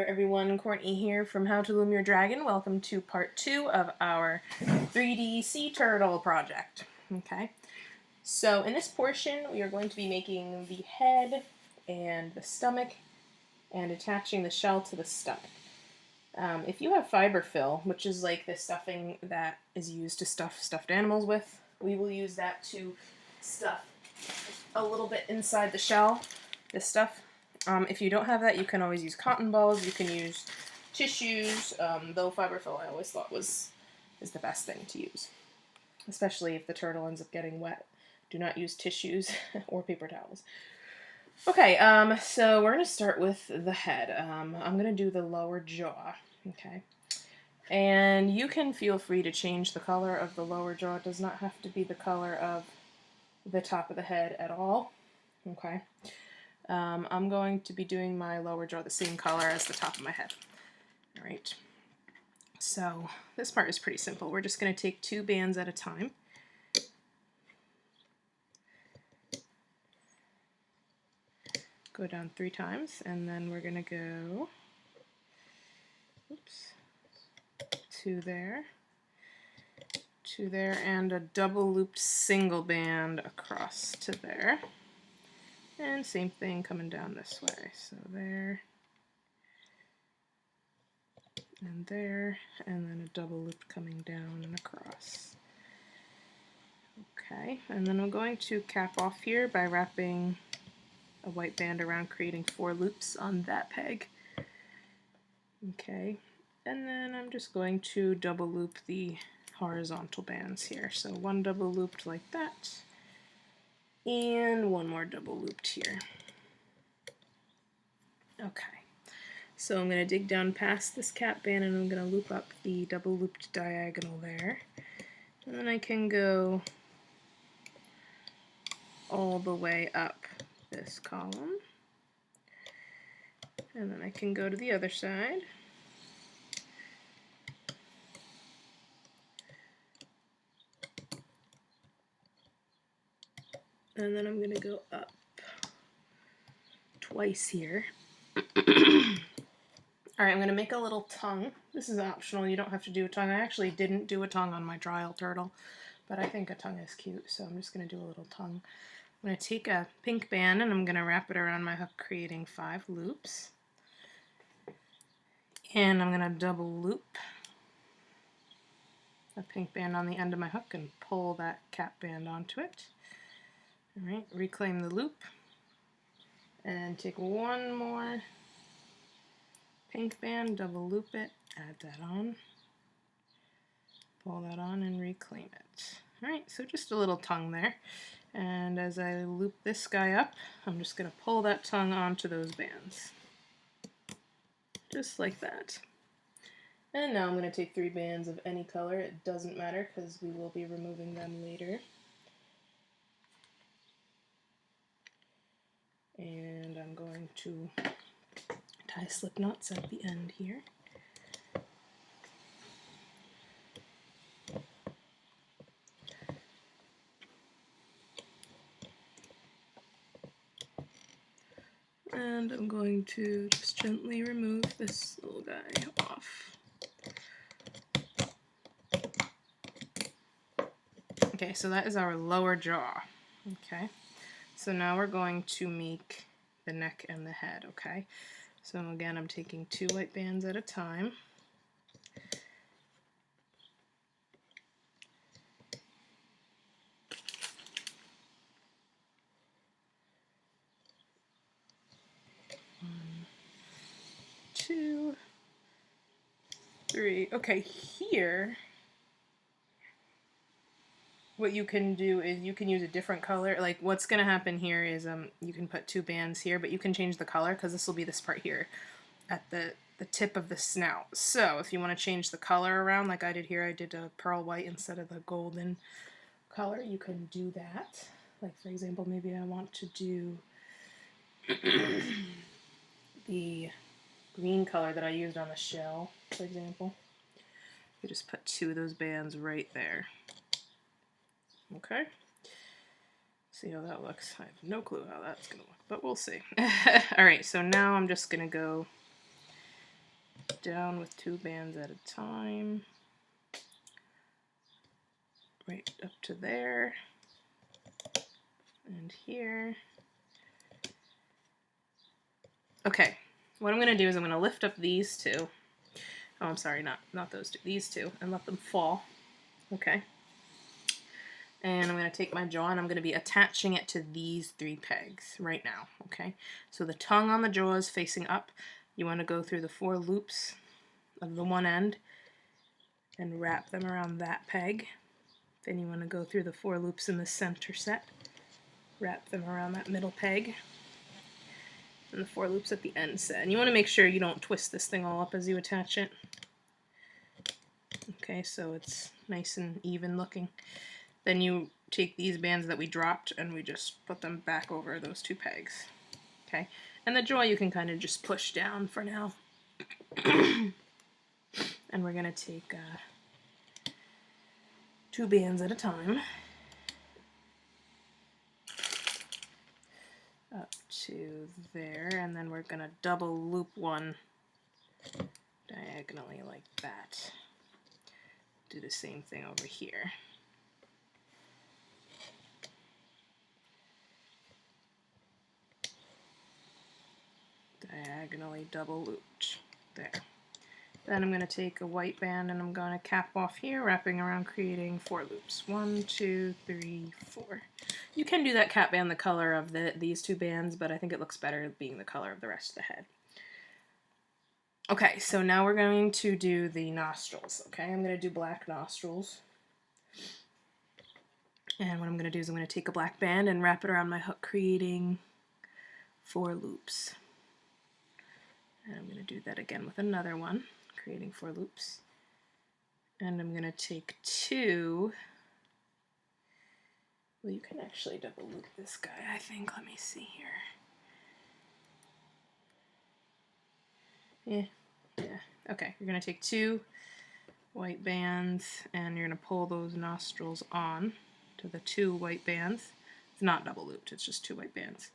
everyone, Courtney here from How to Loom Your Dragon. Welcome to part 2 of our 3D sea turtle project. Okay, so in this portion we are going to be making the head and the stomach and attaching the shell to the stomach. If you have fiber fill, which is like the stuffing that is used to stuff stuffed animals with, we will use that to stuff a little bit inside the shell, this stuff. If you don't have that, you can always use cotton balls, you can use tissues, though fiber fill I always thought is the best thing to use, especially if the turtle ends up getting wet. Do not use tissues or paper towels. Okay, so we're going to start with the head. I'm going to do the lower jaw, okay? And you can feel free to change the color of the lower jaw. It does not have to be the color of the top of the head at all, okay? I'm going to be doing my lower jaw the same color as the top of my head. All right, so this part is pretty simple. We're just going to take 2 bands at a time. Go down 3 times, and then we're going to go, oops, 2 there, 2 there, and a double looped single band across to there. And same thing coming down this way. So there, and there, and then a double loop coming down and across. Okay, and then I'm going to cap off here by wrapping a white band around, creating 4 loops on that peg. Okay, and then I'm just going to double loop the horizontal bands here. So 1 double looped like that, and 1 more double looped here. Okay, so I'm going to dig down past this cap band and I'm going to loop up the double looped diagonal there. And then I can go all the way up this column. And then I can go to the other side. And then I'm going to go up twice here. Alright, I'm going to make a little tongue. This is optional, you don't have to do a tongue. I actually didn't do a tongue on my trial turtle, but I think a tongue is cute, so I'm just going to do a little tongue. I'm going to take a pink band and I'm going to wrap it around my hook, creating 5 loops. And I'm going to double loop a pink band on the end of my hook and pull that cap band onto it. Alright, reclaim the loop and take 1 more pink band, double loop it, add that on, pull that on and reclaim it. Alright, so just a little tongue there. And as I loop this guy up, I'm just going to pull that tongue onto those bands. Just like that. And now I'm going to take 3 bands of any color. It doesn't matter because we will be removing them later. And I'm going to tie slip knots at the end here. And I'm going to just gently remove this little guy off. Okay, so that is our lower jaw. Okay, so now we're going to make the neck and the head, okay? So again, I'm taking 2 white bands at a time. One, 2, 3. Okay, here, what you can do is you can use a different color. Like what's going to happen here is you can put 2 bands here, but you can change the color because this will be this part here at the tip of the snout. So if you want to change the color around like I did here, I did a pearl white instead of the golden color, you can do that. Like for example, maybe I want to do the green color that I used on the shell, for example. You just put 2 of those bands right there. Okay, see how that looks. I have no clue how that's going to look, but we'll see. Alright, so now I'm just going to go down with 2 bands at a time, right up to there, and here. Okay, what I'm going to do is I'm going to lift up these two. Oh, I'm sorry, not those two, these two, and let them fall. Okay. And I'm going to take my jaw and I'm going to be attaching it to these 3 pegs right now. Okay. So the tongue on the jaw is facing up. You want to go through the 4 loops of the one end and wrap them around that peg. Then you want to go through the 4 loops in the center set, wrap them around that middle peg, and the 4 loops at the end set. And you want to make sure you don't twist this thing all up as you attach it. Okay, so it's nice and even looking. Then you take these bands that we dropped and we just put them back over those 2 pegs. Okay, and the jaw you can kind of just push down for now. And we're going to take 2 bands at a time up to there, and then we're going to double loop one diagonally like that. Do the same thing over here. Diagonally double looped there. Then I'm going to take a white band and I'm going to cap off here, wrapping around, creating 4 loops. 1, 2, 3, 4. You can do that cap band the color of these 2 bands, but I think it looks better being the color of the rest of the head. Okay, so now we're going to do the nostrils. Okay, I'm going to do black nostrils. And what I'm going to do is I'm going to take a black band and wrap it around my hook, creating 4 loops. And I'm going to do that again with another one, creating 4 loops. And I'm going to take 2. Well, you can actually double loop this guy, I think. Let me see here. Yeah. Okay, you're going to take 2 white bands and you're going to pull those nostrils on to the 2 white bands. It's not double looped, it's just 2 white bands.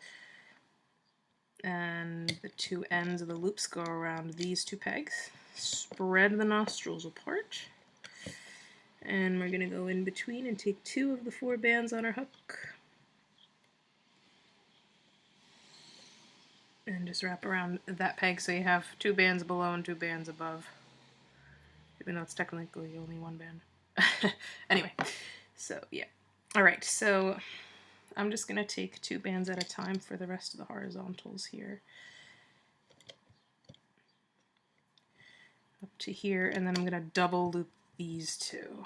And the 2 ends of the loops go around these 2 pegs. Spread the nostrils apart. And we're going to go in between and take 2 of the 4 bands on our hook. And just wrap around that peg so you have 2 bands below and 2 bands above. Even though it's technically only 1 band. Anyway, so yeah. Alright, so I'm just going to take 2 bands at a time for the rest of the horizontals here. Up to here, and then I'm going to double loop these 2.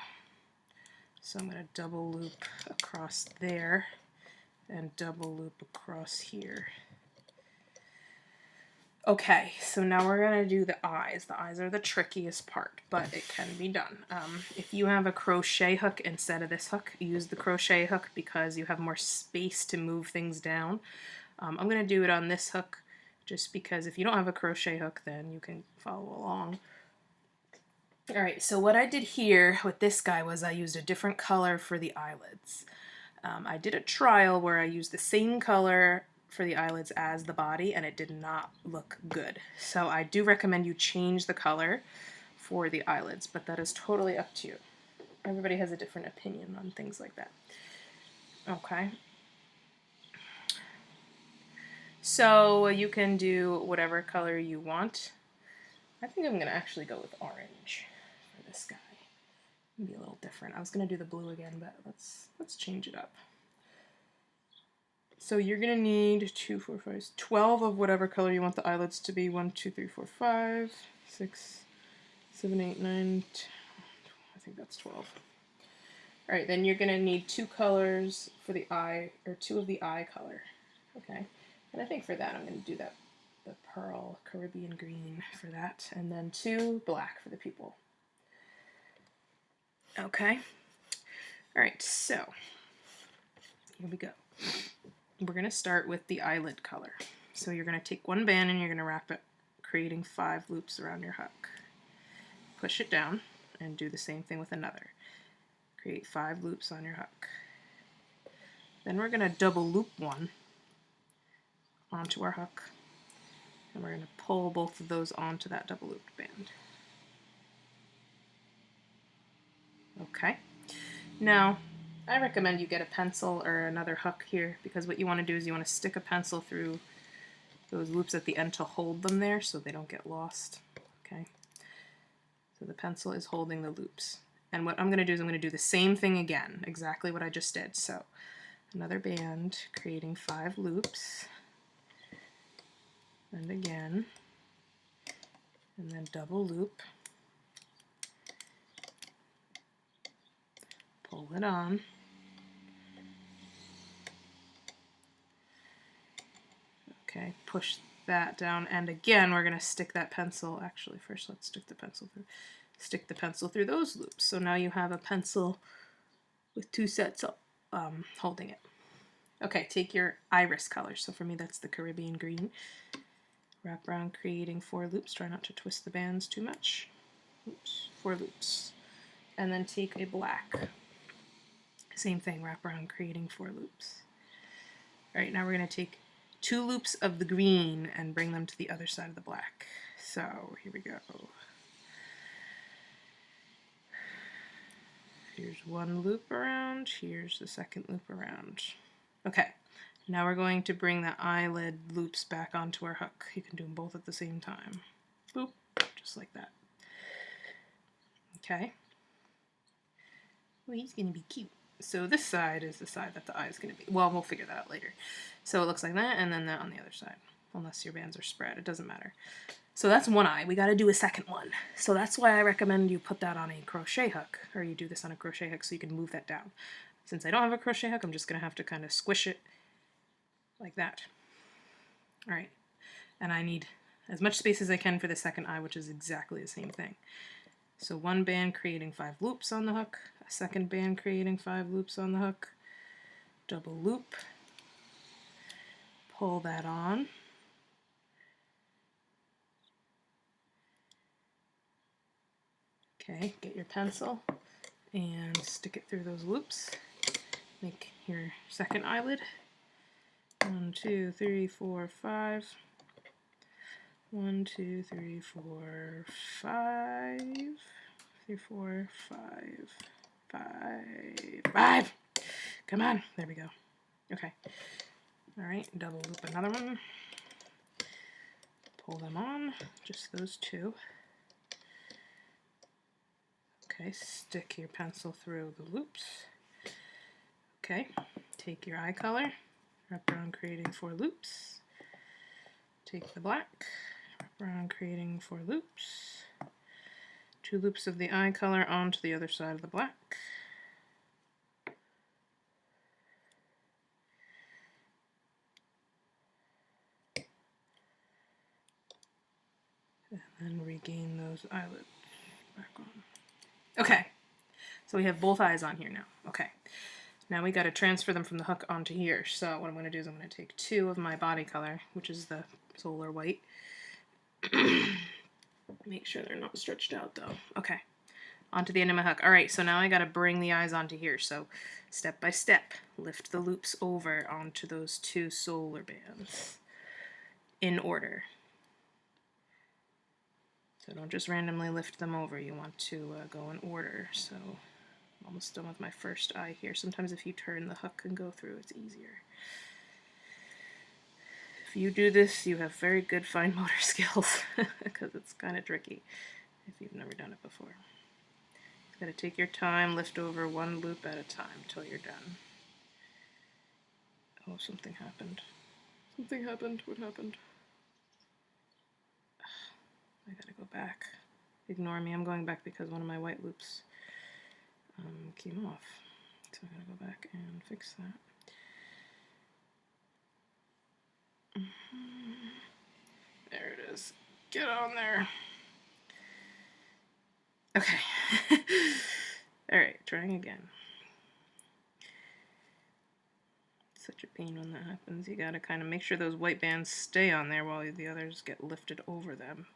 So I'm going to double loop across there and double loop across here. Okay, so now we're going to do the eyes. The eyes are the trickiest part, but it can be done. If you have a crochet hook instead of this hook, use the crochet hook because you have more space to move things down. I'm going to do it on this hook just because if you don't have a crochet hook, then you can follow along. Alright, so what I did here with this guy was I used a different color for the eyelids. I did a trial where I used the same color for the eyelids as the body and it did not look good. So I do recommend you change the color for the eyelids, but that is totally up to you. Everybody has a different opinion on things like that. Okay. So you can do whatever color you want. I think I'm going to actually go with orange for this guy. It'll be a little different. I was going to do the blue again, but let's change it up. So you're going to need 2, 4, 5, 12 of whatever color you want the eyelids to be. 1, 2, 3, 4, 5, 6, 7, 8, 9, 10, I think that's 12. Alright, then you're going to need 2 colors for the eye, or 2 of the eye color. Okay, and I think for that I'm going to do the pearl Caribbean green for that, and then 2 black for the pupil. Okay, alright, so here we go. We're going to start with the eyelid color. So you're going to take 1 band and you're going to wrap it, creating 5 loops around your hook. Push it down and do the same thing with another. Create 5 loops on your hook. Then we're going to double loop 1 onto our hook. And we're going to pull both of those onto that double looped band. band. Okay, now I recommend you get a pencil or another hook here, because what you want to do is you want to stick a pencil through those loops at the end to hold them there so they don't get lost. Okay, so the pencil is holding the loops. And what I'm going to do is I'm going to do the same thing again, exactly what I just did. So another band, creating 5 loops, and again, and then double loop, pull it on, okay, push that down, and again we're going to stick that pencil, actually first let's stick the pencil through those loops. So now you have a pencil with 2 sets holding it. Okay, take your iris color, so for me that's the Caribbean green, wrap around creating 4 loops, try not to twist the bands too much. Oops, 4 loops, and then take a black, same thing, wrap around creating 4 loops. Alright, now we're going to take 2 loops of the green and bring them to the other side of the black. So here we go. Here's 1 loop around, here's the second loop around. Okay, now we're going to bring the eyelid loops back onto our hook. You can do them both at the same time. Boop, just like that. Okay. Well, he's going to be cute. So this side is the side that the eye is going to be. Well, we'll figure that out later. So it looks like that, and then that on the other side. Unless your bands are spread, it doesn't matter. So that's one eye. We got to do a second one. So that's why I recommend you put that on a crochet hook, or you do this on a crochet hook so you can move that down. Since I don't have a crochet hook, I'm just going to have to kind of squish it like that. All right. And I need as much space as I can for the second eye, which is exactly the same thing. So 1 band creating 5 loops on the hook, a second band creating 5 loops on the hook, double loop, pull that on, okay, get your pencil and stick it through those loops, make your second eyelid, 1, 2, 3, 4, 5, 1, 2, 3, 4, 5, 3, 4, 5, 5. Come on, there we go. Okay. All right, double loop another one. Pull them on, just those 2. Okay, stick your pencil through the loops. Okay, take your eye color, wrap around creating 4 loops. Take the black, wrap around creating 4 loops. 2 loops of the eye color onto the other side of the black. And then regain those eyelids back on. Okay, so we have both eyes on here now. Okay, now we got to transfer them from the hook onto here. So what I'm going to do is I'm going to take 2 of my body color, which is the solar white. Make sure they're not stretched out though. Okay, onto the end of my hook. All right, so now I got to bring the eyes onto here. So step by step, lift the loops over onto those 2 solar bands in order. So don't just randomly lift them over. You want to go in order. So I'm almost done with my first eye here. Sometimes if you turn the hook and go through, it's easier. If you do this, you have very good fine motor skills because it's kind of tricky if you've never done it before. You've got to take your time, lift over 1 loop at a time till you're done. Oh, something happened. Something happened. What happened? I gotta go back. Ignore me, I'm going back because one of my white loops came off. So I gotta go back and fix that. There it is. Get on there. Okay. Alright, trying again. It's such a pain when that happens. You gotta kind of make sure those white bands stay on there while the others get lifted over them.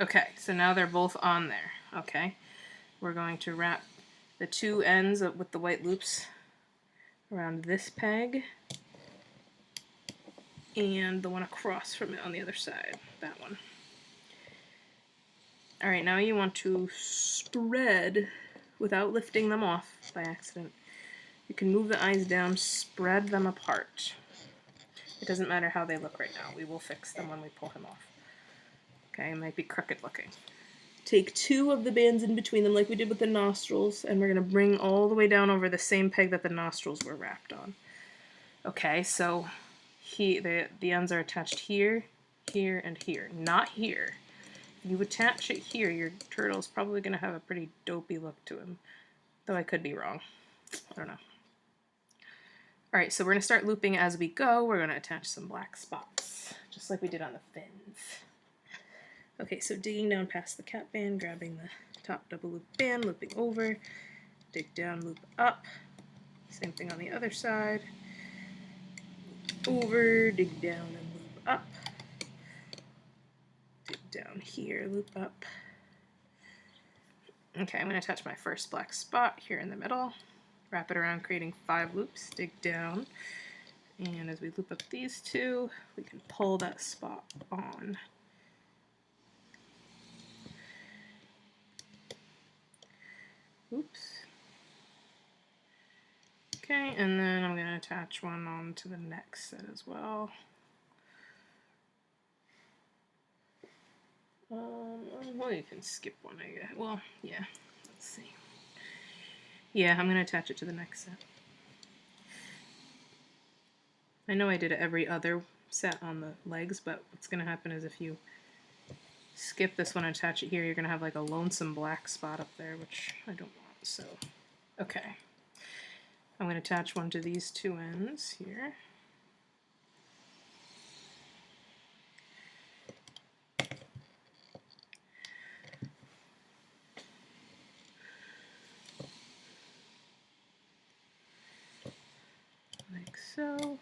Okay, so now they're both on there. Okay, we're going to wrap the 2 ends with the white loops around this peg. and the one across from it on the other side, that one. Alright, now you want to spread without lifting them off by accident. You can move the eyes down, spread them apart. It doesn't matter how they look right now. We will fix them when we pull him off. Okay, it might be crooked looking. Take two of the bands in between them like we did with the nostrils, and we're going to bring all the way down over the same peg that the nostrils were wrapped on. Okay, so the ends are attached here, here, and here. Not here. If you attach it here, your turtle's probably going to have a pretty dopey look to him. Though I could be wrong. I don't know. Alright, so we're going to start looping as we go. We're going to attach some black spots, just like we did on the fins. Okay, so digging down past the cap band, grabbing the top double loop band, looping over, dig down, loop up. Same thing on the other side. Over, dig down and loop up. Dig down here, loop up. Okay, I'm going to attach my first black spot here in the middle. Wrap it around, creating 5 loops, dig down. And as we loop up these two, we can pull that spot on. Oops. Okay, and then I'm going to attach one onto the next set as well. Well, you can skip one, I guess. Well, yeah, let's see. Yeah, I'm going to attach it to the next set. I know I did every other set on the legs, but what's going to happen is if you skip this one and attach it here, you're going to have like a lonesome black spot up there, which I don't want. So, okay. I'm going to attach one to these two ends here. Like so.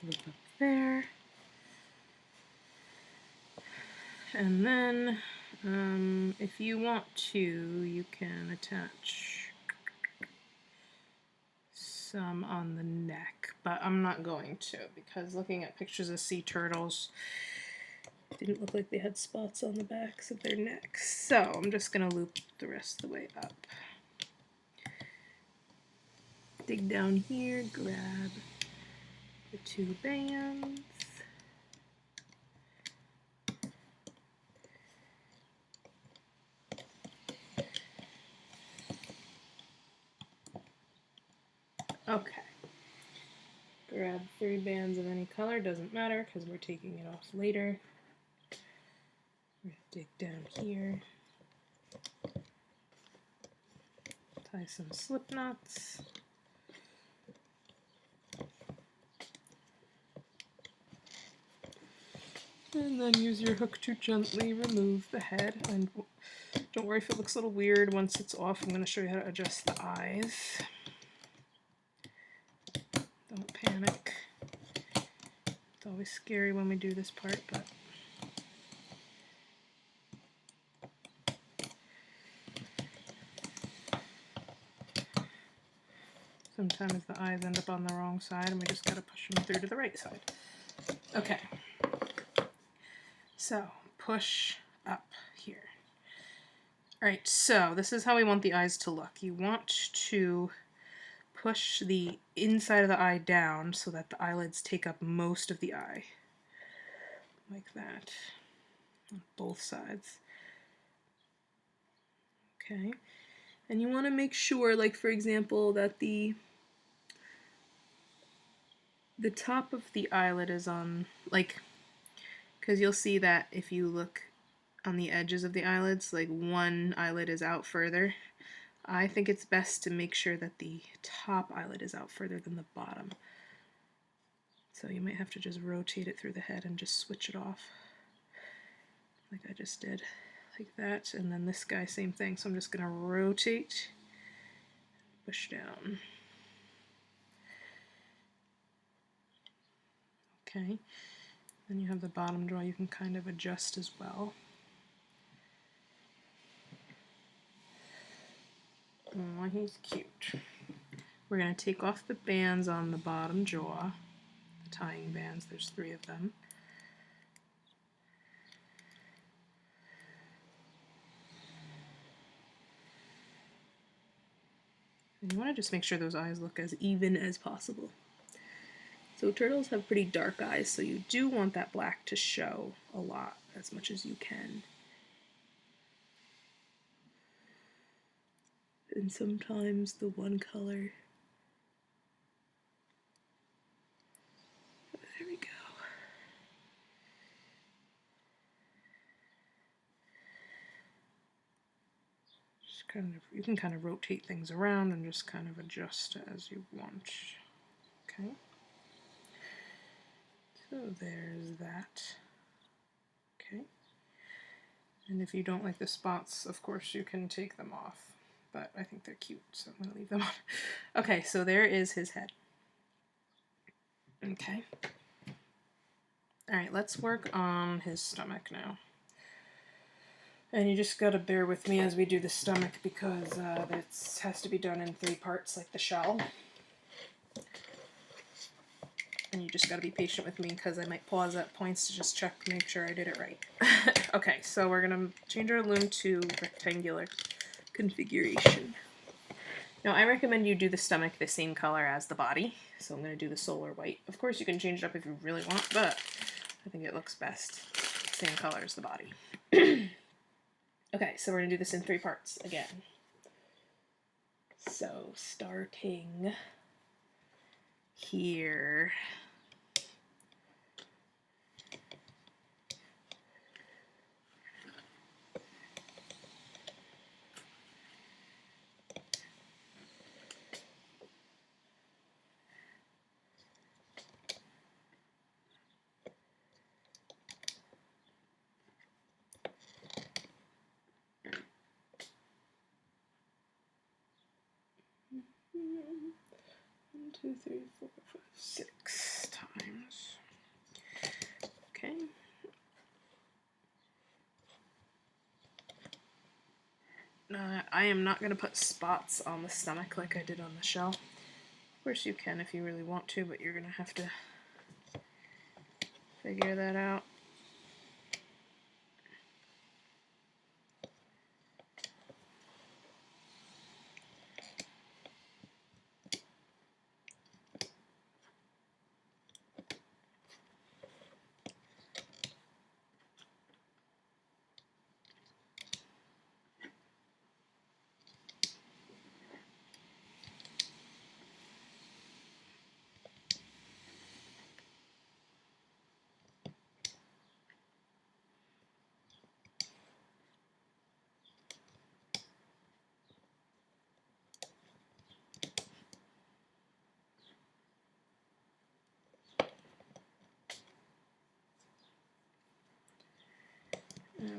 Loop up there, and then if you want to, you can attach some on the neck, but I'm not going to because looking at pictures of sea turtles, didn't look like they had spots on the backs of their necks, so I'm just going to loop the rest of the way up. Dig down here, grab the 2 bands. Okay. Grab 3 bands of any color, doesn't matter because we're taking it off later. We're gonna dig down here. Tie some slip knots. And then use your hook to gently remove the head. And don't worry if it looks a little weird. Once it's off, I'm going to show you how to adjust the eyes. Don't panic. It's always scary when we do this part, but sometimes the eyes end up on the wrong side and we just got to push them through to the right side. Okay. So, push up here. Alright, so this is how we want the eyes to look. You want to push the inside of the eye down so that the eyelids take up most of the eye. Like that. On both sides. Okay. And you want to make sure, like for example, that the top of the eyelid is on, like, because you'll see that if you look on the edges of the eyelids, like one eyelid is out further. I think it's best to make sure that the top eyelid is out further than the bottom. So you might have to just rotate it through the head and just switch it off. Like I just did. Like that. And then this guy, same thing. So I'm just going to rotate, push down. Okay, then you have the bottom jaw you can kind of adjust as well. Oh, he's cute. We're going to take off the bands on the bottom jaw, the tying bands, there's 3 of them. And you want to just make sure those eyes look as even as possible. So turtles have pretty dark eyes, so you do want that black to show a lot, as much as you can. And sometimes the one color. There we go. Just kind of, you can kind of rotate things around and just kind of adjust as you want. Okay. So there's that. Okay. And if you don't like the spots, of course you can take them off. But I think they're cute, so I'm going to leave them on. Okay, so there is his head. Okay. Alright, let's work on his stomach now. And you just got to bear with me as we do the stomach because this has to be done in 3 parts like the shell. And you just got to be patient with me because I might pause at points to just check, make sure I did it right. Okay, so we're going to change our loom to rectangular configuration. Now I recommend you do the stomach the same color as the body, so I'm going to do the solar white. Of course you can change it up if you really want, but I think it looks best same color as the body. Okay, so we're going to do this in 3 parts again. So starting here. One, two, three, 4, 5, 6 times. Okay. I am not going to put spots on the stomach like I did on the shell. Of course you can if you really want to, but you're going to have to figure that out.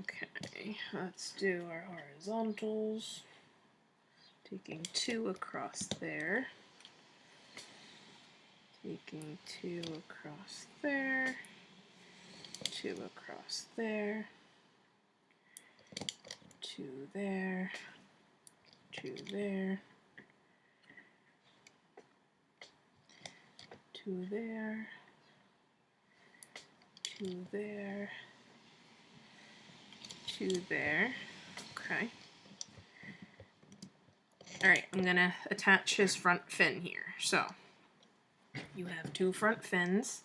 Okay, let's do our horizontals. Taking 2 across there. Taking 2 across there. 2 across there. 2 there. 2 there. 2 there. 2 there. 2 there. Okay. Alright, I'm gonna attach his front fin here. So, you have 2 front fins,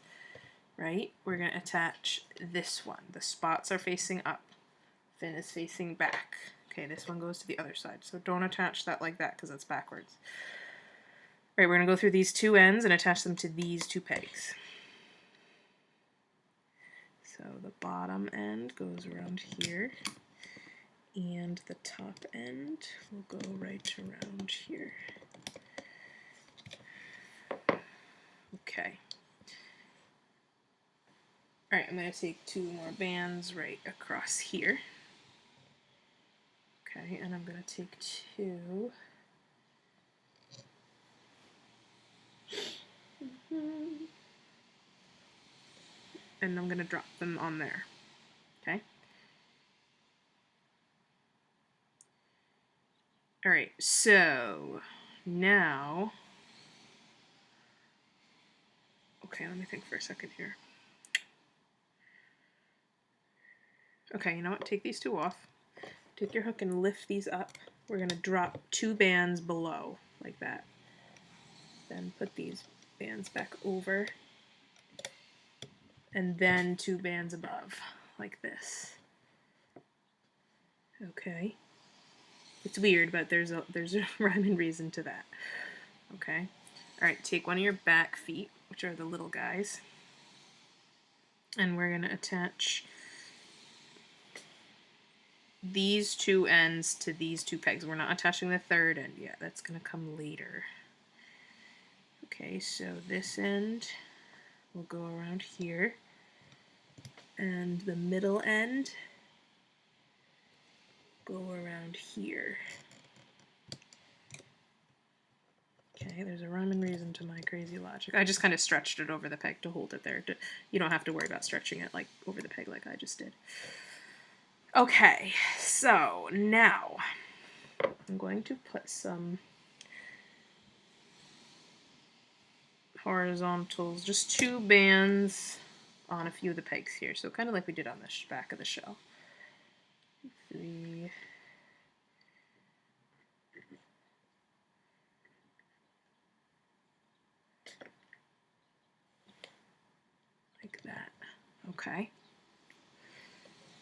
right? We're gonna attach this one. The spots are facing up. Fin is facing back. Okay, this one goes to the other side. So don't attach that like that because it's backwards. Alright, we're gonna go through these 2 ends and attach them to these 2 pegs. So the bottom end goes around here, and the top end will go right around here. Okay. Alright, I'm going to take 2 more bands right across here. Okay, and I'm going to take 2. and I'm going to drop them on there. Okay. Alright, so now, okay, let me think for a second here. Okay, you know what? Take these two off. Take your hook and lift these up. We're going to drop 2 bands below, like that. Then put these bands back over. And then 2 bands above, like this. Okay. It's weird, but there's a rhyme and reason to that. Okay. Alright, take one of your back feet, which are the little guys. And we're going to attach these 2 ends to these 2 pegs. We're not attaching the 3rd end yet. That's going to come later. Okay, so this end will go around here. And the middle end go around here. Okay, there's a rhyme and reason to my crazy logic. I just kind of stretched it over the peg to hold it there. You don't have to worry about stretching it like over the peg like I just did. Okay, so now I'm going to put some horizontals, just 2 bands on a few of the pegs here. So kind of like we did on the back of the shell. 3. Like that. Okay.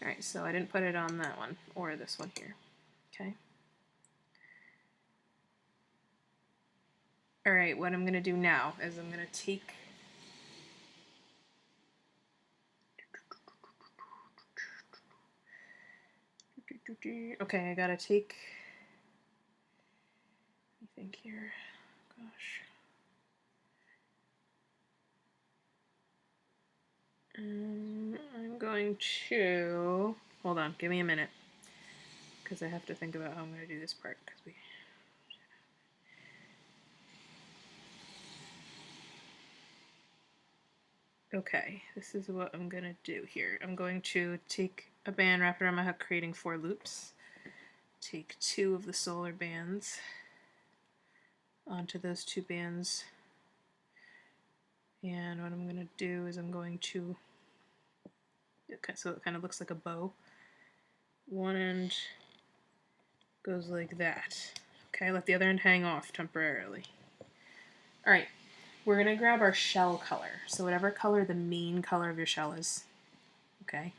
Alright, so I didn't put it on that one or this one here. Okay. Alright, what I'm going to do now is I'm going to take okay, I gotta take, let me think here, gosh. I'm going to, hold on, give me a minute, because I have to think about how I'm going to do this part, because we, okay, this is what I'm going to do here. I'm going to take a band, wrap it around my hook, creating 4 loops. Take 2 of the solar bands onto those 2 bands. And what I'm going to do is I'm going to, okay, so it kind of looks like a bow. One end goes like that. Okay, let the other end hang off temporarily. Alright, we're going to grab our shell color. So whatever color the main color of your shell is. Okay?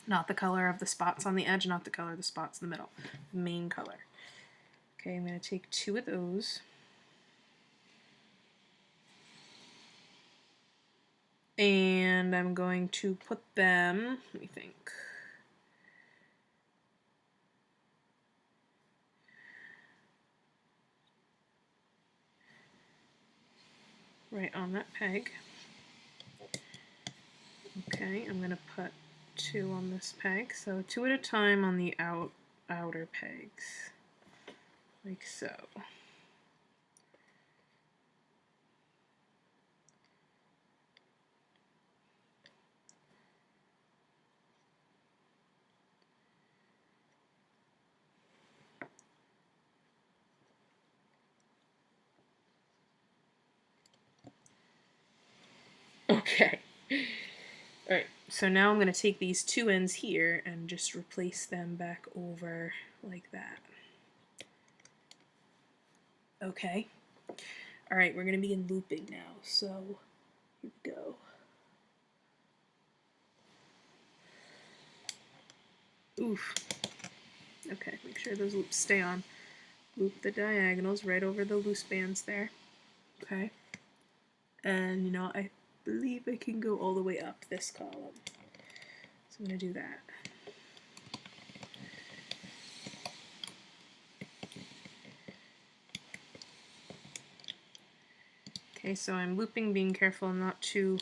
Not the color of the spots on the edge, not the color of the spots in the middle. The main color. Okay, I'm going to take 2 of those. And I'm going to put them, let me think. Right on that peg. Okay, I'm going to put 2 on this peg. So 2 at a time on the outer pegs. Like so. Okay. Alright, so now I'm going to take these 2 ends here and just replace them back over like that. Okay. Alright, we're going to begin looping now, so here we go. Oof. Okay, make sure those loops stay on. Loop the diagonals right over the loose bands there. Okay. And you know, I believe I can go all the way up this column. So I'm going to do that. Okay, so I'm looping, being careful not to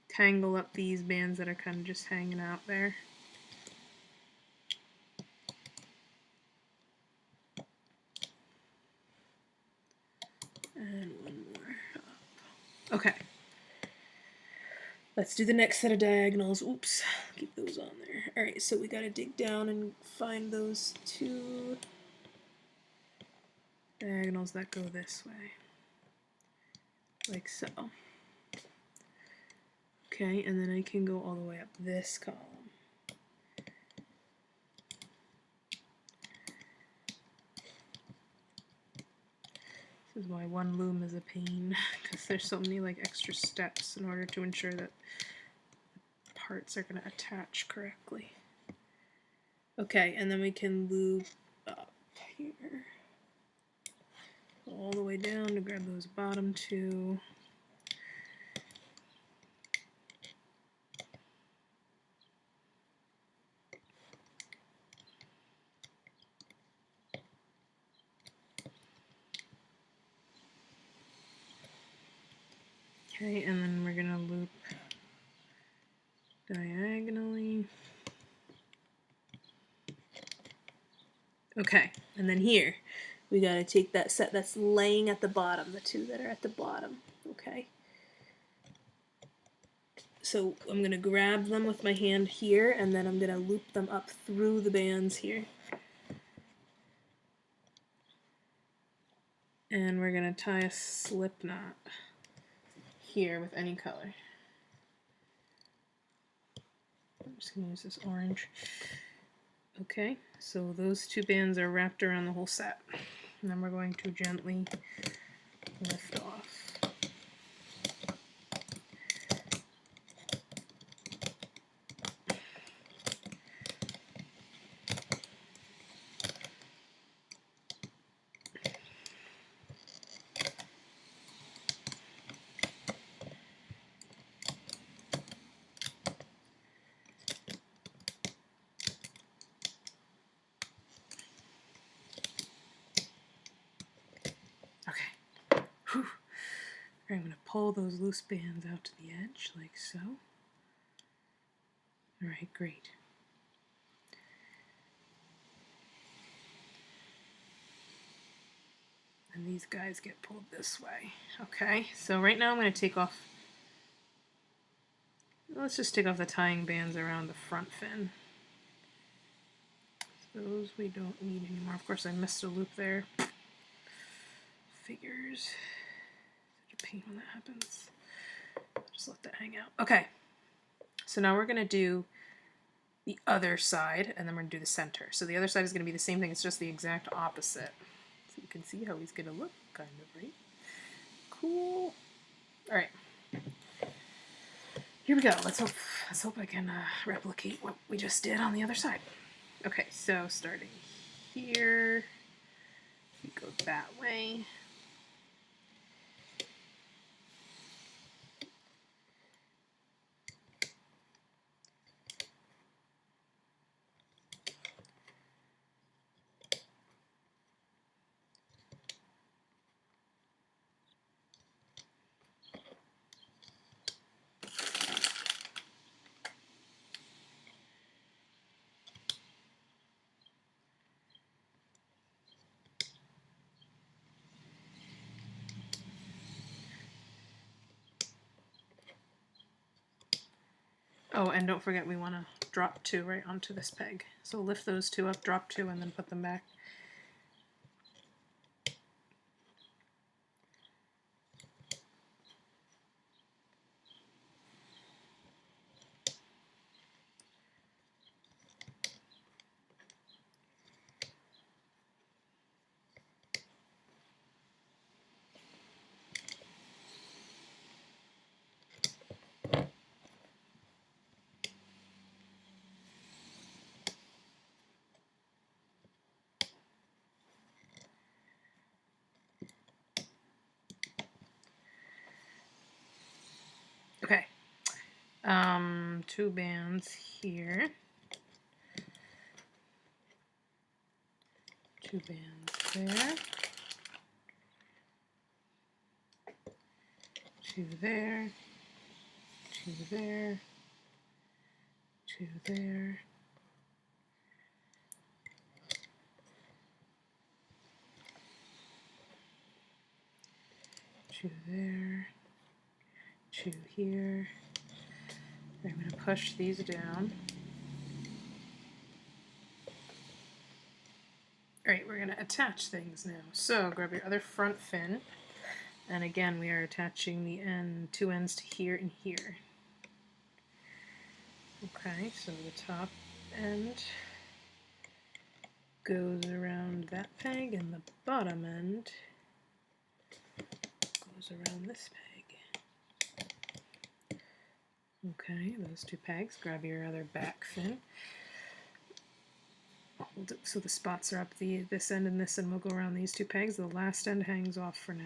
tangle up these bands that are kind of just hanging out there. And one more up. Okay. Let's do the next set of diagonals. Oops, keep those on there. Alright, so we gotta dig down and find those two diagonals that go this way. Like so. Okay, and then I can go all the way up this column. This is why one loom is a pain, because there's so many like extra steps in order to ensure that parts are going to attach correctly. Okay, and then we can loop up here all the way down to grab those bottom two. Okay, and then we're going to loop diagonally. Okay, and then here we got to take that set that's laying at the bottom, the two that are at the bottom. Okay. So I'm going to grab them with my hand here, and then I'm going to loop them up through the bands here. And we're going to tie a slip knot here with any color. I'm just going to use this orange. Okay, so those two bands are wrapped around the whole set. And then we're going to gently lift off. Whew. I'm going to pull those loose bands out to the edge, like so. Alright, great. And these guys get pulled this way. Okay, so right now I'm going to take off, let's just take off the tying bands around the front fin. Those we don't need anymore. Of course I missed a loop there. Figures. Such a pain when that happens. Just let that hang out. Okay, so now we're going to do the other side, and then we're going to do the center. So the other side is going to be the same thing, it's just the exact opposite. So you can see how he's going to look, kind of, right? Cool. Alright. Here we go. Let's hope I can replicate what we just did on the other side. Okay, so starting here, we go that way. Oh, and don't forget we want to drop two right onto this peg. So lift those two up, drop two, and then put them back. Okay, two bands here, two bands there, two there, two there, two there, two there, to here. I'm going to push these down. Alright, we're going to attach things now. So grab your other front fin, and again we are attaching the two ends to here and here. Okay, so the top end goes around that peg, and the bottom end goes around this peg. Okay, those two pegs. Grab your other back fin. So the spots are up this end and this end will go around these two pegs. The last end hangs off for now.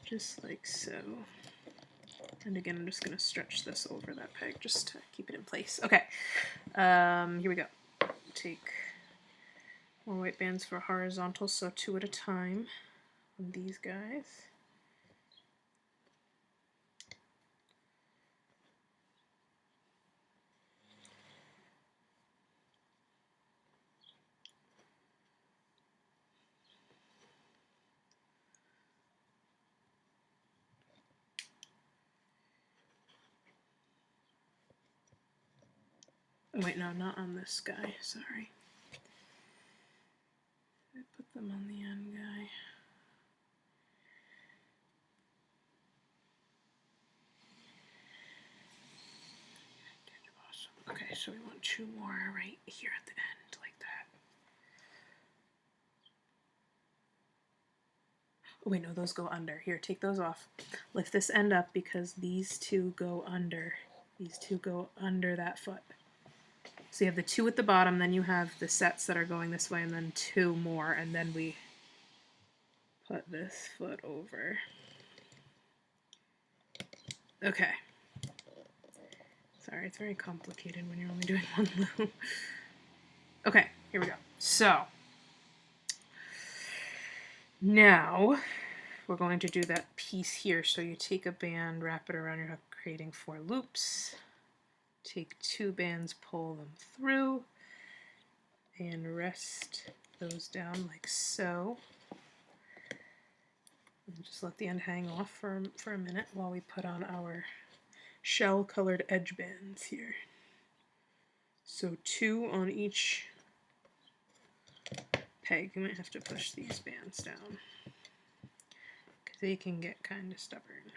Just like so. And again, I'm just going to stretch this over that peg just to keep it in place. Okay, here we go. Take more white bands for horizontal, so 2 at a time on these guys. Oh, wait, no, not on this guy, sorry. I put them on the end guy. Awesome. Okay, so we want 2 more right here at the end, like that. Oh wait, no, those go under. Here, take those off. Lift this end up because these 2 go under. These 2 go under that foot. So you have the 2 at the bottom, then you have the sets that are going this way, and then 2 more, and then we put this foot over. Okay. Sorry, it's very complicated when you're only doing one loop. Okay, here we go. So, now we're going to do that piece here. So you take a band, wrap it around your hook, creating 4 loops. Take 2 bands, pull them through, and rest those down like so. And just let the end hang off for a minute while we put on our shell colored edge bands here. So 2 on each peg. You might have to push these bands down because they can get kind of stubborn.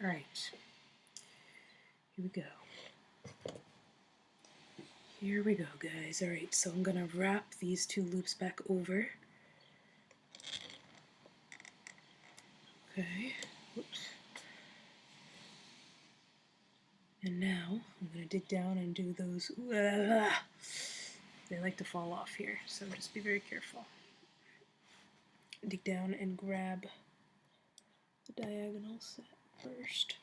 All right, here we go. Here we go, guys. All right, so I'm gonna wrap these 2 loops back over. Okay, whoops. And now I'm gonna dig down and do those. They like to fall off here, so just be very careful. Dig down and grab the diagonal set first.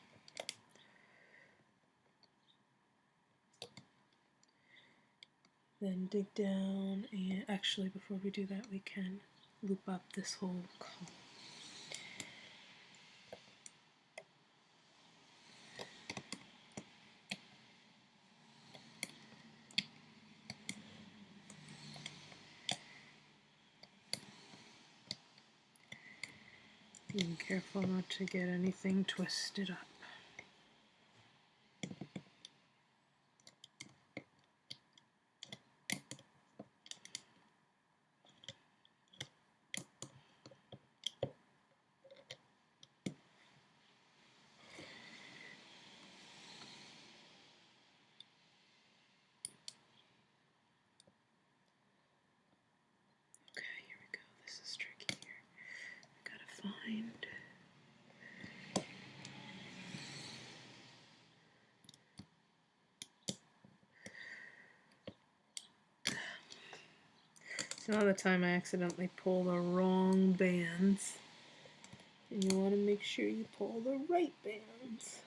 Then dig down, and actually before we do that we can loop up this whole column. Being careful not to get anything twisted up. Some of the time I accidentally pull the wrong bands. And you want to make sure you pull the right bands.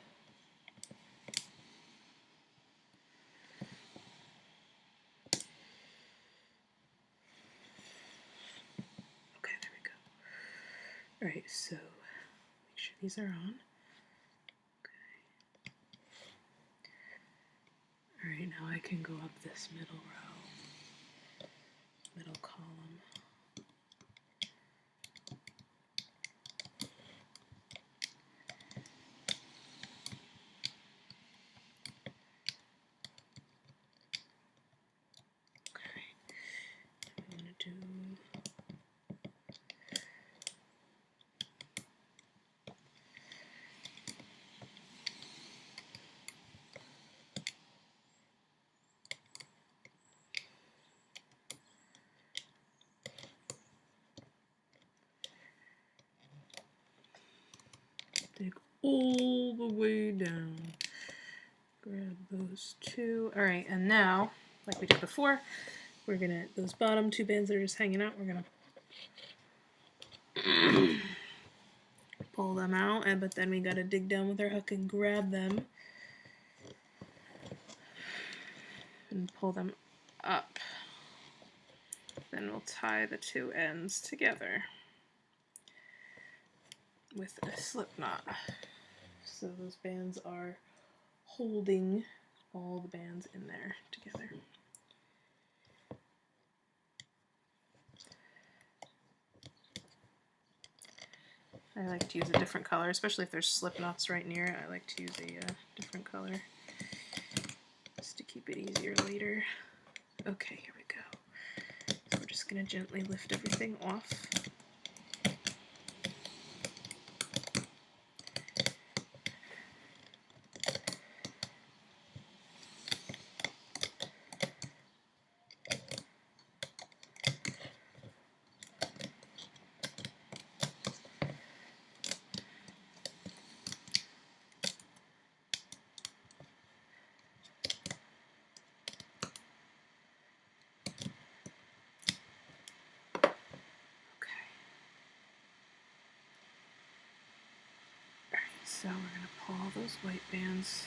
Okay, there we go. Alright, so make sure these are on. Okay. Alright, now I can go up this middle row, middle column. Dig all the way down. Grab those two. Alright, and now, like we did before, we're gonna, those bottom two bands that are just hanging out, we're gonna pull them out, but then we gotta dig down with our hook and grab them and pull them up. Then we'll tie the two ends together with a slip knot. So those bands are holding all the bands in there together. I like to use a different color, especially if there's slip knots right near it. I like to use a different color just to keep it easier later. Okay, here we go. So we're just going to gently lift everything off. So we're going to pull all those white bands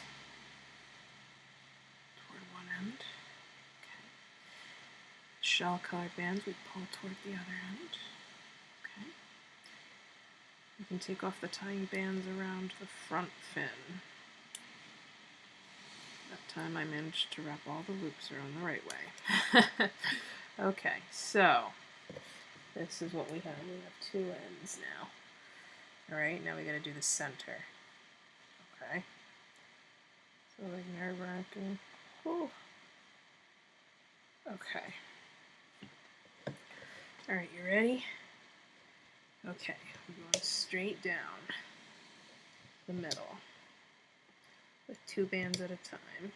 toward one end. Okay. Shell color bands we pull toward the other end. Okay. You can take off the tying bands around the front fin. That time I managed to wrap all the loops around the right way. Okay, so this is what we have. We have two ends now. Alright, now we gotta do the center. Okay. So like nerve-wracking. Okay. Alright, you ready? Okay, we're going straight down the middle with two bands at a time.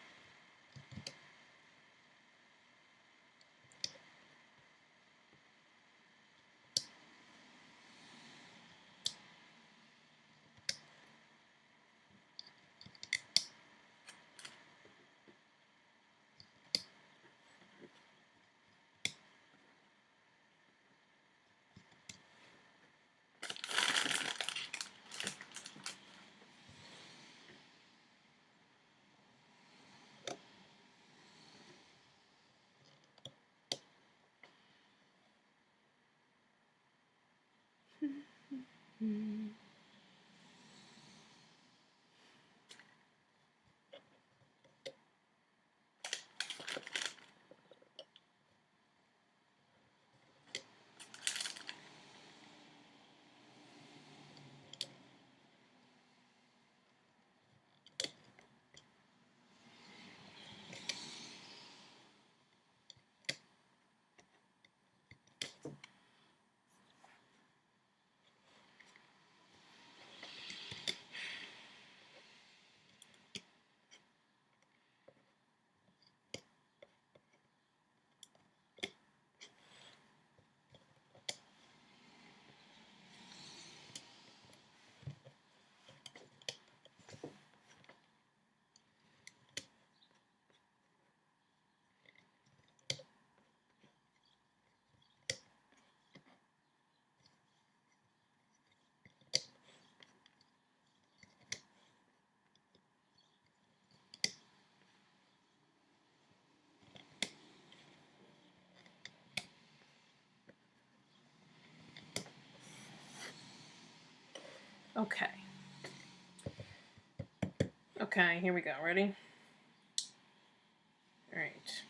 Okay. Okay, here we go. Ready? All right.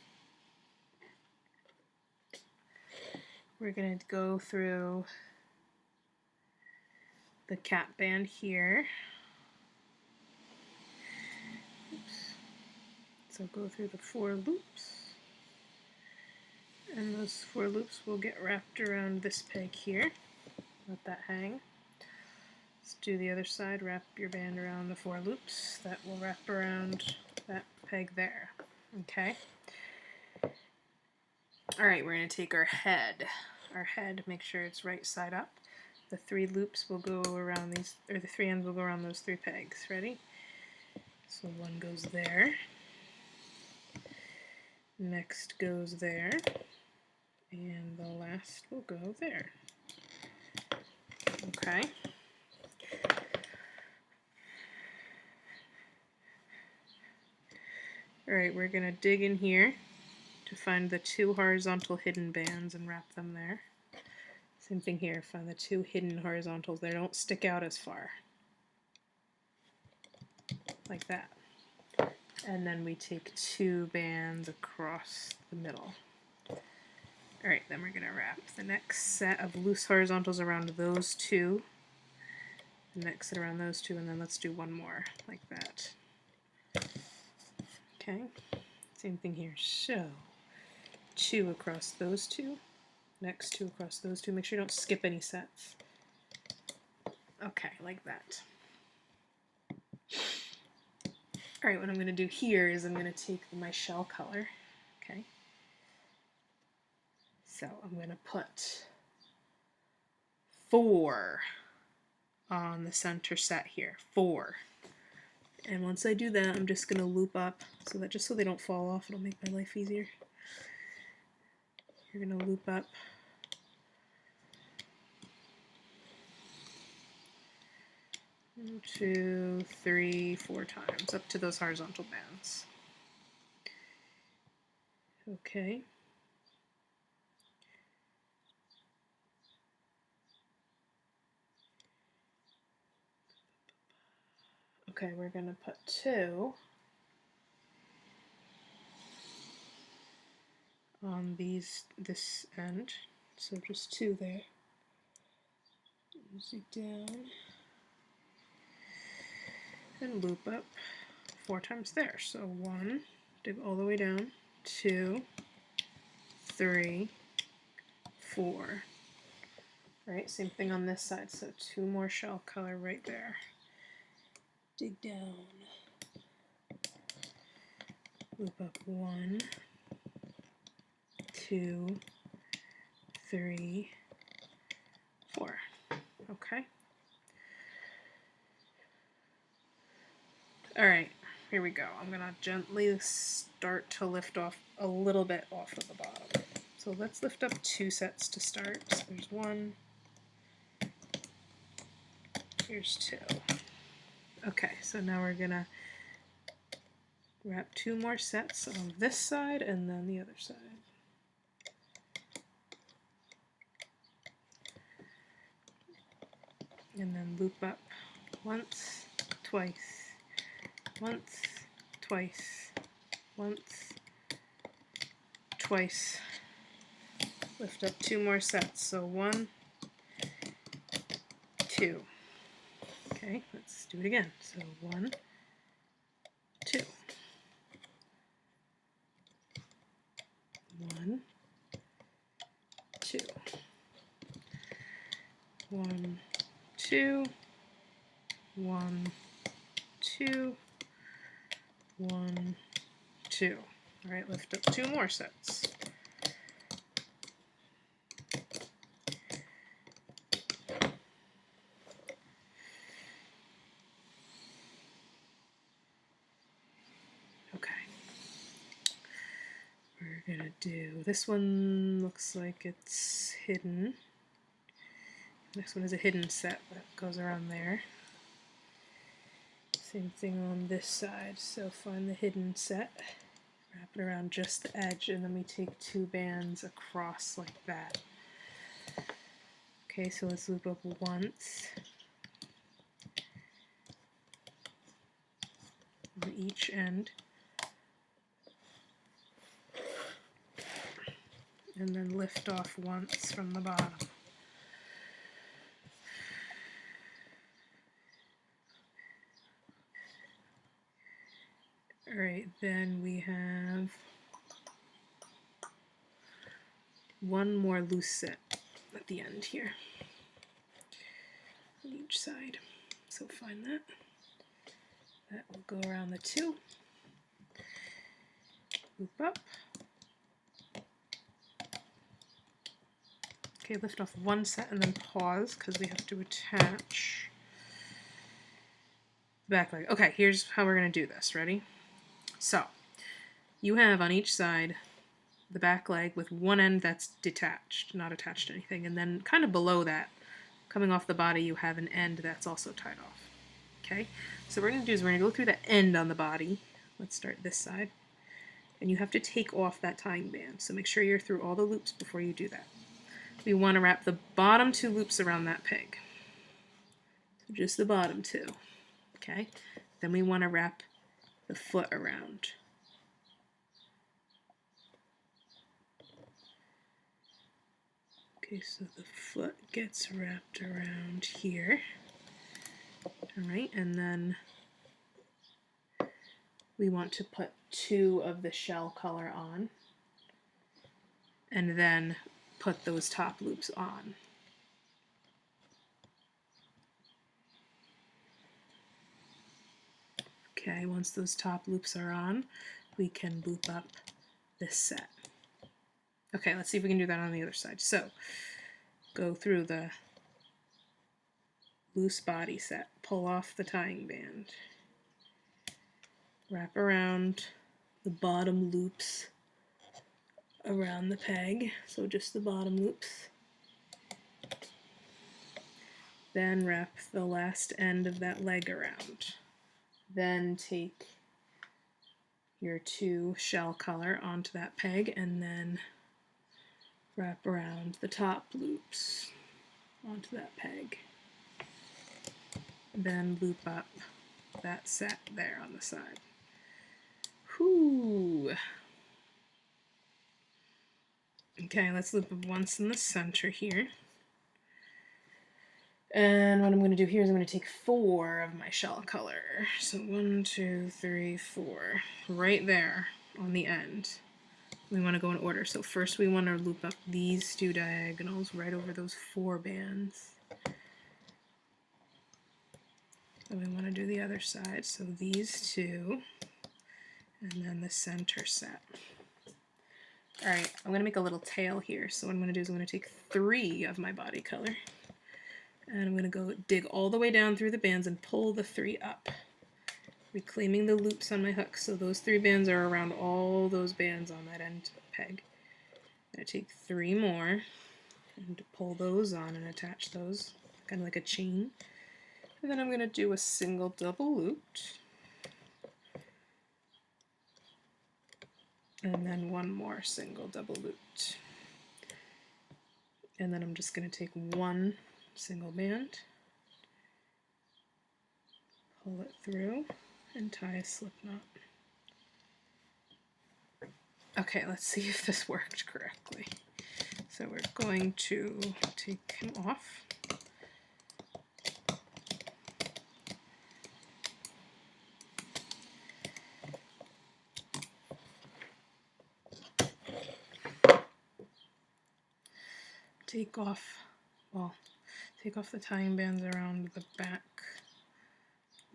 We're going to go through the cap band here. Oops. So go through the 4 loops. And those 4 loops will get wrapped around this peg here. Let that hang. Let's do the other side. Wrap your band around the 4 loops. That will wrap around that peg there. Okay. Alright, we're going to take our head. Our head, make sure it's right side up. The 3 loops will go around these, or the 3 ends will go around those 3 pegs. Ready? So one goes there. Next goes there. And the last will go there. Okay. Alright, we're going to dig in here to find the 2 horizontal hidden bands and wrap them there. Same thing here, find the 2 hidden horizontals. They don't stick out as far. Like that. And then we take 2 bands across the middle. Alright, then we're going to wrap the next set of loose horizontals around those 2. The next set around those 2, and then let's do one more, like that. Okay, same thing here. So, 2 across those 2. Next 2 across those 2. Make sure you don't skip any sets. Okay, like that. Alright, what I'm going to do here is I'm going to take my shell color. Okay. So I'm going to put 4 on the center set here. 4. And once I do that, I'm just going to loop up so that just so they don't fall off, it'll make my life easier. You're going to loop up. One, 2, 3, 4 times up to those horizontal bands. Okay. Okay, we're going to put 2 on this end, so just 2 there. Easy down and loop up 4 times there. So 1, dig all the way down, 2, 3, 4. Right, same thing on this side. So 2 more shell color right there. Dig down, loop up 1, 2, 3, 4. Okay. Alright, here we go. I'm going to gently start to lift off a little bit off of the bottom. So let's lift up 2 sets to start. So there's 1. Here's 2. Okay, so now we're going to wrap 2 more sets on this side and then the other side. And then loop up once, twice, once, twice, once, twice. Lift up 2 more sets. So 1, 2. Okay, let's do it again. So 1, 2. 1, 2. 1, 2. 1, 2. 1, 2. All right, lift up 2 more sets. We're gonna do this one. Looks like it's hidden. Next one is a hidden set that goes around there. Same thing on this side. So find the hidden set, wrap it around just the edge, and then we take 2 bands across like that. Okay, so let's loop up once, on each end. And then lift off once from the bottom. Alright, then we have one more loose set at the end here on each side. So find that. That will go around the two. Loop up. Okay, lift off one set and then pause because we have to attach the back leg. Okay, here's how we're going to do this. Ready? So, you have on each side the back leg with one end that's detached, not attached to anything, and then kind of below that, coming off the body, you have an end that's also tied off. Okay? So what we're going to do is we're going to go through the end on the body. Let's start this side. And you have to take off that tying band. So make sure you're through all the loops before you do that. We want to wrap the bottom two loops around that peg. So just the bottom two. Okay? Then we want to wrap the foot around. Okay, so the foot gets wrapped around here. Alright, and then we want to put two of the shell color on. And then put those top loops on. Okay, once those top loops are on, we can loop up this set. Okay, let's see if we can do that on the other side. So, go through the loose body set, pull off the tying band, wrap around the bottom loops around the peg, so just the bottom loops. Then wrap the last end of that leg around. Then take your two shell color onto that peg and then wrap around the top loops onto that peg. Then loop up that set there on the side. Whoo! Okay, let's loop up once in the center here. And what I'm going to do here is I'm going to take 4 of my shell color. So 1, 2, 3, 4. Right there on the end. We want to go in order. So first we want to loop up these 2 diagonals right over those 4 bands. And we want to do the other side. So these 2, and then the center set. Alright, I'm going to make a little tail here. So what I'm going to do is I'm going to take 3 of my body color. And I'm going to go dig all the way down through the bands and pull the 3 up, reclaiming the loops on my hook. So those 3 bands are around all those bands on that end peg. I'm going to take 3 more and pull those on and attach those, kind of like a chain. And then I'm going to do a single double loop. And then 1 more single double loop. And then I'm just going to take 1 single band, pull it through, and tie a slip knot. Okay, let's see if this worked correctly. So we're going to take him off. Take off the tying bands around the back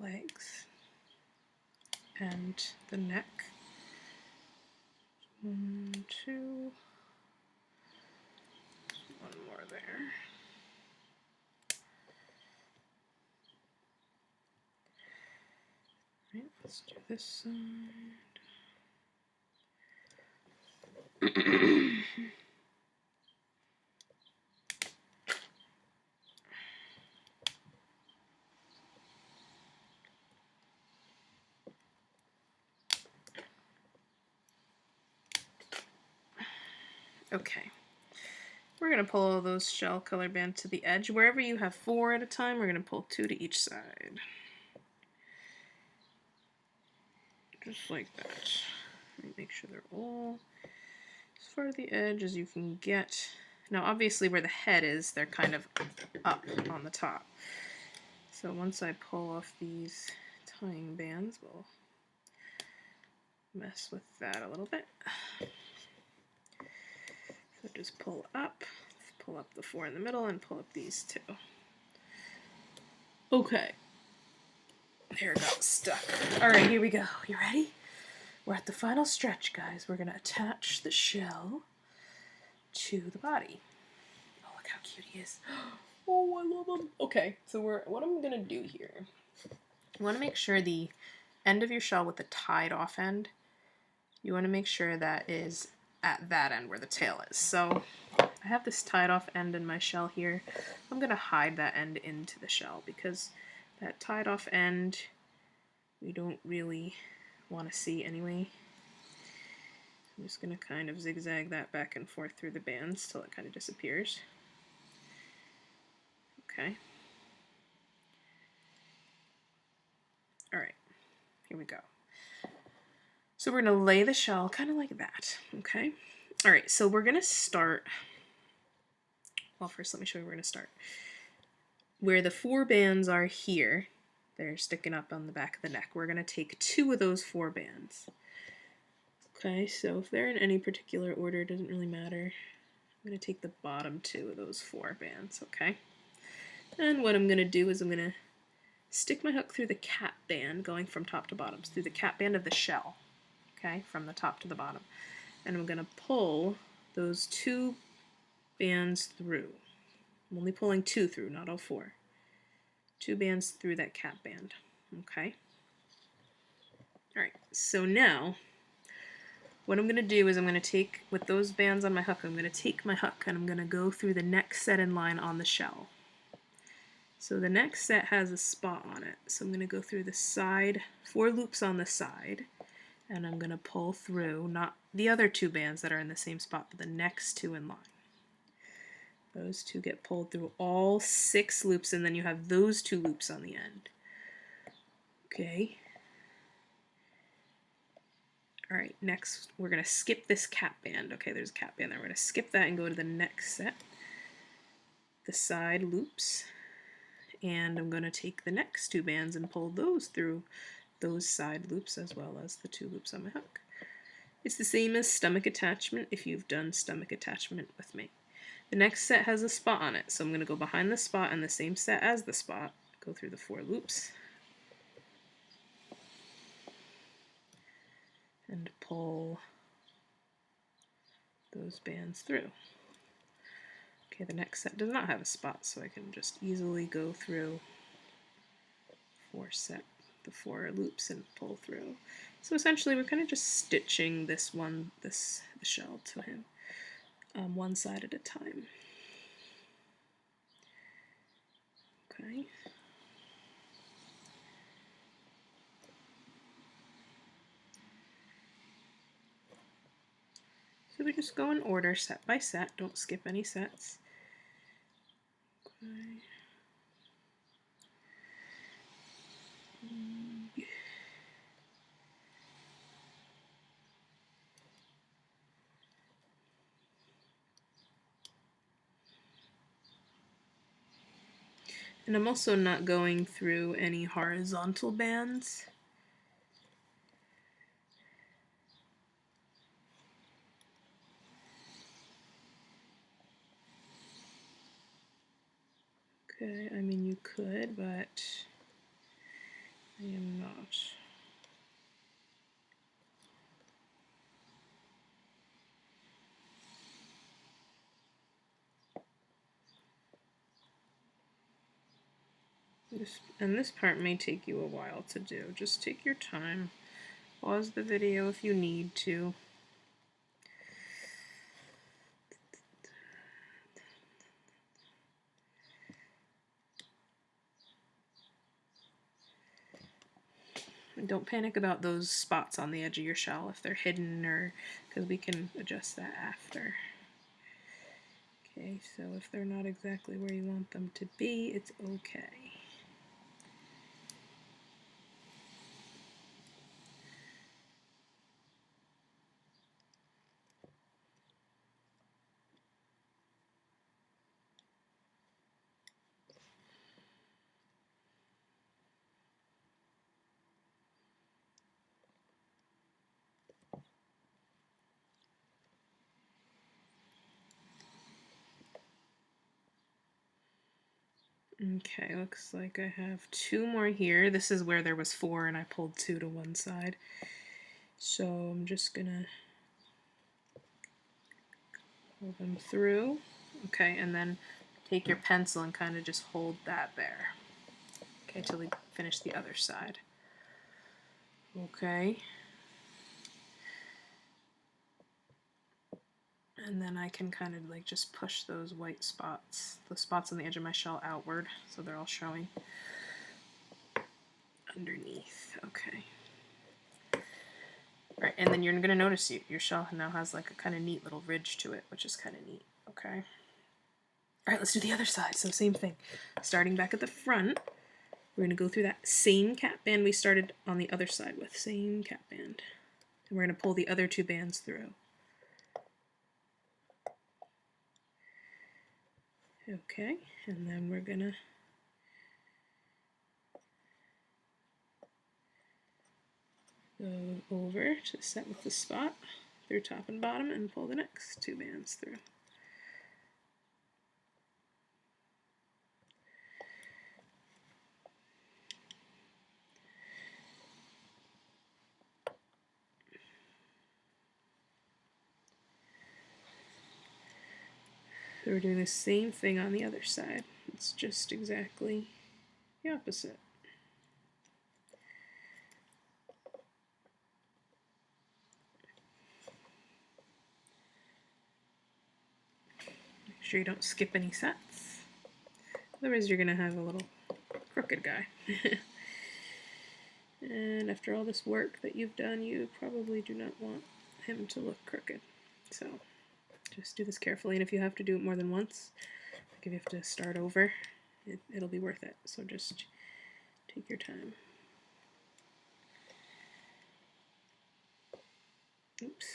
legs and the neck. 1, 2, 1 more there. Right, let's do this side. Okay, we're going to pull all those shell color bands to the edge. Wherever you have 4 at a time, we're going to pull 2 to each side. just like that. Make sure they're all as far to the edge as you can get. Now obviously where the head is, they're kind of up on the top. So once I pull off these tying bands, we'll mess with that a little bit. So just pull up the 4 in the middle and pull up these 2. Okay. There it got stuck. Alright, here we go. You ready? We're at the final stretch, guys. We're gonna attach the shell to the body. Oh, look how cute he is. Oh, I love him. Okay, so what I'm gonna do here, you wanna make sure the end of your shell with the tied off end, you wanna make sure that is at that end where the tail is. So I have this tied off end in my shell here. I'm gonna hide that end into the shell because that tied off end we don't really want to see anyway. I'm just going to kind of zigzag that back and forth through the bands till it kind of disappears. Okay. Alright, here we go. So we're going to lay the shell kind of like that, okay? Alright, so we're going to start, well first let me show you where we're going to start. Where the 4 bands are here, they're sticking up on the back of the neck. We're going to take 2 of those 4 bands. Okay, so if they're in any particular order, it doesn't really matter. I'm going to take the bottom 2 of those 4 bands, okay? And what I'm going to do is I'm going to stick my hook through the cap band, going from top to bottom, through the cap band of the shell, okay, from the top to the bottom. And I'm going to pull those 2 bands through. I'm only pulling 2 through, not all 4. 2 bands through that cap band, okay? Alright, so now what I'm going to do is I'm going to take, with those bands on my hook, I'm going to take my hook and I'm going to go through the next set in line on the shell. So the next set has a spot on it, so I'm going to go through the side, 4 loops on the side, and I'm going to pull through, not the other 2 bands that are in the same spot, but the next 2 in line. Those 2 get pulled through all 6 loops, and then you have those 2 loops on the end. Okay. Alright, next we're going to skip this cap band. Okay, there's a cap band there. We're going to skip that and go to the next set. The side loops. And I'm going to take the next 2 bands and pull those through those side loops as well as the 2 loops on my hook. It's the same as stomach attachment if you've done stomach attachment with me. The next set has a spot on it, so I'm going to go behind the spot in the same set as the spot, go through the 4 loops, and pull those bands through. Okay, the next set does not have a spot, so I can just easily go through the 4 loops and pull through. So essentially we're kind of just stitching the shell to him. One side at a time. Okay. So we just go in order, set by set. Don't skip any sets. Okay. And I'm also not going through any horizontal bands. Okay, I mean you could, but I am not. And this part may take you a while to do. Just take your time. Pause the video if you need to. And don't panic about those spots on the edge of your shell if they're hidden, or because we can adjust that after. Okay, so if they're not exactly where you want them to be, it's okay. Okay, looks like I have 2 more here. This is where there was 4 and I pulled 2 to one side. So I'm just gonna pull them through. Okay, and then take your pencil and kind of just hold that there. Okay, till we finish the other side. Okay. And then I can kind of like just push those white spots, the spots on the edge of my shell outward, so they're all showing underneath. Okay. Right, and then you're going to notice your shell now has like a kind of neat little ridge to it, which is kind of neat. Okay. All right, let's do the other side. So same thing. Starting back at the front, we're going to go through that same cap band we started on the other side with. Same cap band. And we're going to pull the other 2 bands through. Okay, and then we're gonna go over to set with the spot through top and bottom and pull the next 2 bands through. So we're doing the same thing on the other side. It's just exactly the opposite. Make sure you don't skip any sets. Otherwise you're going to have a little crooked guy. And after all this work that you've done, you probably do not want him to look crooked. So just do this carefully, and if you have to do it more than once, like if you have to start over, it'll be worth it. So just take your time. Oops.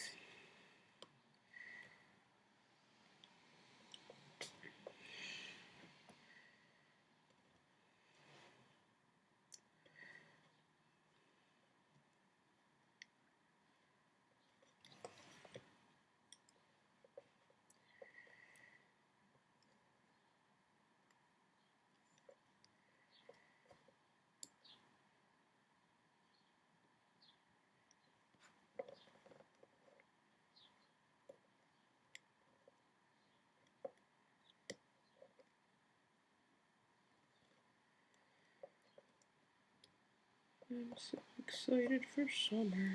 I'm so excited for summer.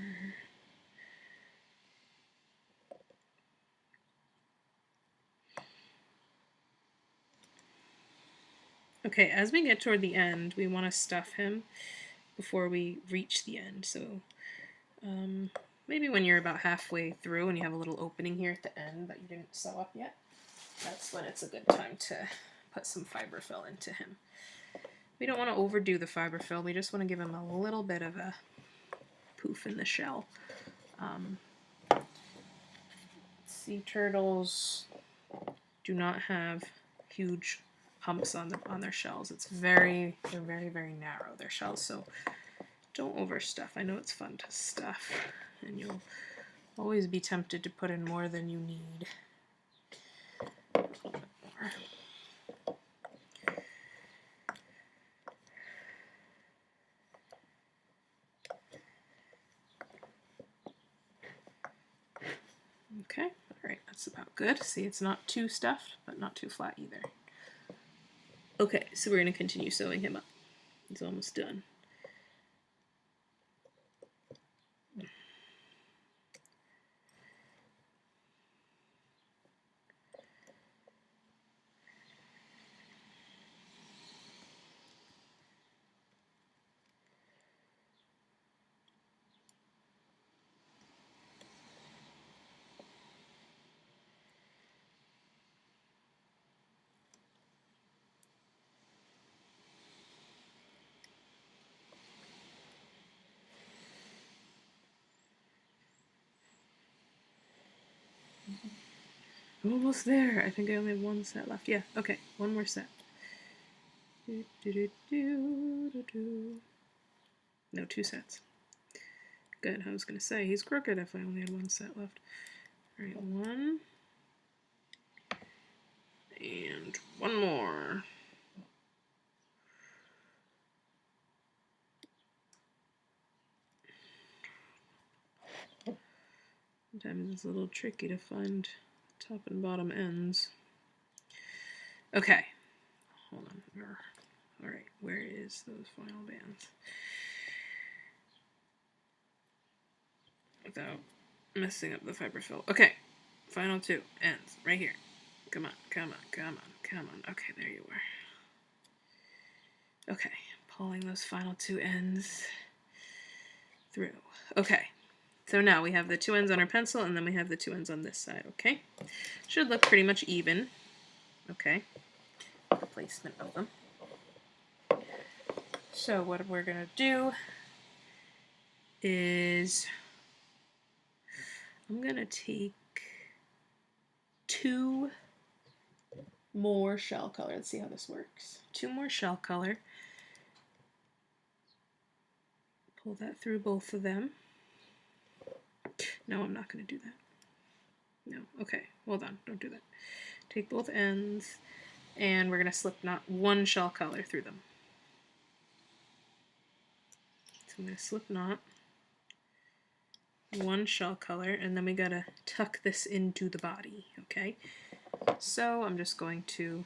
Okay, as we get toward the end, we want to stuff him before we reach the end. So maybe when you're about halfway through and you have a little opening here at the end that you didn't sew up yet, that's when it's a good time to put some fiberfill into him. We don't want to overdo the fiberfill, we just want to give him a little bit of a poof in the shell. Sea turtles do not have huge humps on their shells. They're very, very narrow, their shells, so don't overstuff. I know it's fun to stuff, and you'll always be tempted to put in more than you need. A little bit more. Okay, alright, that's about good. See, it's not too stuffed, but not too flat either. Okay, so we're going to continue sewing him up. He's almost done. I'm almost there. I think I only have 1 set left. Yeah, okay, 1 more set. No, 2 sets. Good, I was going to say, he's crooked if I only had 1 set left. Alright, 1. And 1 more. It's a little tricky to find top and bottom ends. Okay, hold on. Alright, where is those final bands? Without messing up the fiberfill. Okay, final two ends, right here. Come on, come on, come on, come on. Okay, there you are. Okay, pulling those final two ends through. Okay, so now we have the two ends on our pencil, and then we have the two ends on this side, okay? Should look pretty much even. Okay, the placement of them. So what we're going to do is I'm going to take 2 more shell color. Let's see how this works. 2 more shell color. Pull that through both of them. No, I'm not going to do that. No, okay, hold on, don't do that. Take both ends, and we're going to slip knot 1 shell color through them. So I'm going to slip knot 1 shell color, and then we got to tuck this into the body, okay? So I'm just going to, you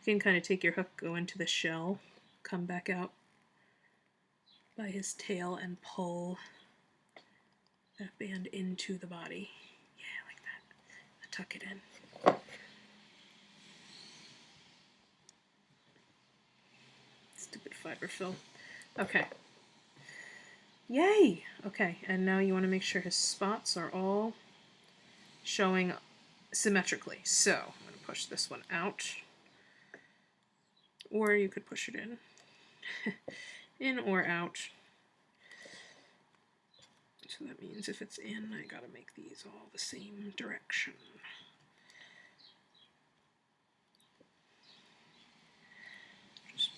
can kind of take your hook, go into the shell, come back out by his tail, and pull that band into the body. Yeah, like that. Tuck it in. Stupid fiberfill. Okay. Yay! Okay, and now you want to make sure his spots are all showing symmetrically. So I'm going to push this one out. Or you could push it in. In or out. So that means if it's in, I gotta make these all the same direction. Just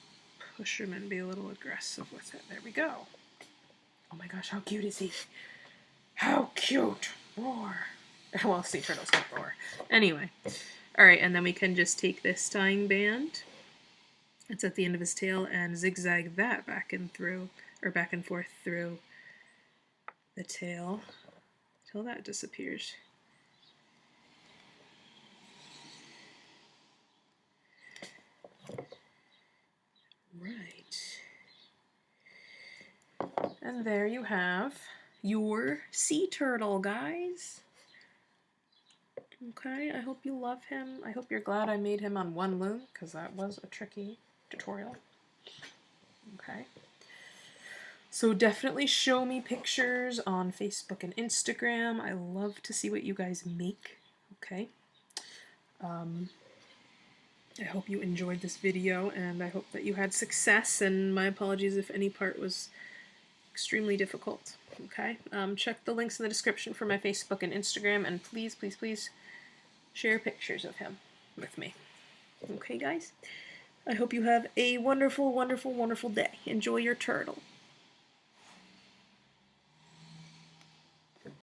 push them and be a little aggressive with it. There we go. Oh my gosh, how cute is he? How cute! Roar! Well, sea turtles don't roar. Anyway. Alright, and then we can just take this tying band. It's at the end of his tail, and zigzag that back and through, or back and forth through the tail till that disappears. Right. And there you have your sea turtle, guys. Okay, I hope you love him. I hope you're glad I made him on one loom, because that was a tricky tutorial. Okay. So definitely show me pictures on Facebook and Instagram. I love to see what you guys make. Okay. I hope you enjoyed this video, and I hope that you had success, and my apologies if any part was extremely difficult. Okay. Check the links in the description for my Facebook and Instagram, and please, please, please share pictures of him with me. Okay, guys? I hope you have a wonderful, wonderful, wonderful day. Enjoy your turtle.